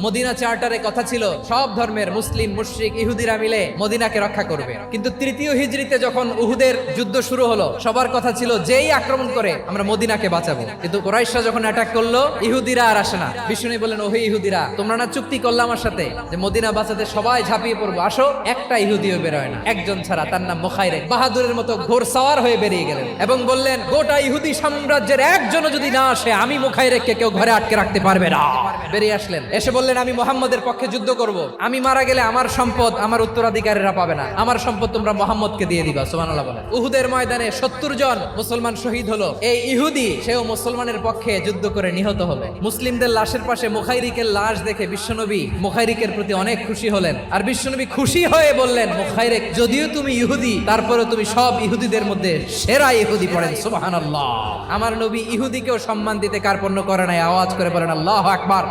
Medina চার্টারে কথা ছিল সব ধর্মের মুসলিম, মুশরিক, ইহুদিরা মিলে মদিনাকে রক্ষা করবে। কিন্তু তৃতীয় হিজরিতে যখন উহুদের যুদ্ধ শুরু হলো, সবার কথা ছিল যেই আক্রমণ করে আমরা মদিনাকে বাঁচাবো। কিন্তু কুরাইশরা যখন অ্যাটাক করলো, ইহুদিরা আর আসে না। বিষ্ণু বললেন, ওহে ইহুদিরা, তোমরা না চুক্তি করলে আমার সাথে যে মদিনা বাঁচাতে সবাই ঝাঁপিয়ে পড়বো, আসো। একটা ইহুদিও বেরোয় না, একজন ছাড়া, তার নাম মুখাইরিক। বাহাদুরের মতো ঘোড়সাওয়ার হয়ে বেরিয়ে গেলেন এবং বললেন, গোটা ইহুদি সাম্রাজ্যের একজনও যদি না আসে, আমি মুখাইরিককে কেউ ঘরে আটকে রাখতে পারবে না। বেরিয়ে আসলেন, এসে বললেন, আমি মুহাম্মদের পক্ষে যুদ্ধ করব। আমি মারা গেলে আমার সম্পদ আমার উত্তরাধিকারীরা পাবে না, আমার সম্পদ তোমরা মুহাম্মদকে দিয়ে দিবা। সুবহানাল্লাহ বলেন। উহুদের ময়দানে 70 জন মুসলমান শহীদ হলো। এই ইহুদি, সেও মুসলমানের পক্ষে যুদ্ধ করে নিহত হলো। মুসলিমদের লাশের পাশে মুখাইরিকের লাশ দেখে বিশ্বনবী মুখাইরিকের প্রতি অনেক খুশি হলেন। আর বিশ্বনবী খুশি হয়ে বললেন, মুখাইরিক, যদিও তুমি ইহুদি, তারপরে তুমি সব ইহুদিদের মধ্যে সেরা ইহুদি। পড়েন সুবহানাল্লাহ। আমার নবী ইহুদিকেও সম্মান দিতে কার্পণ্য করে নাই। আওয়াজ করে বলেন আল্লাহু আকবার।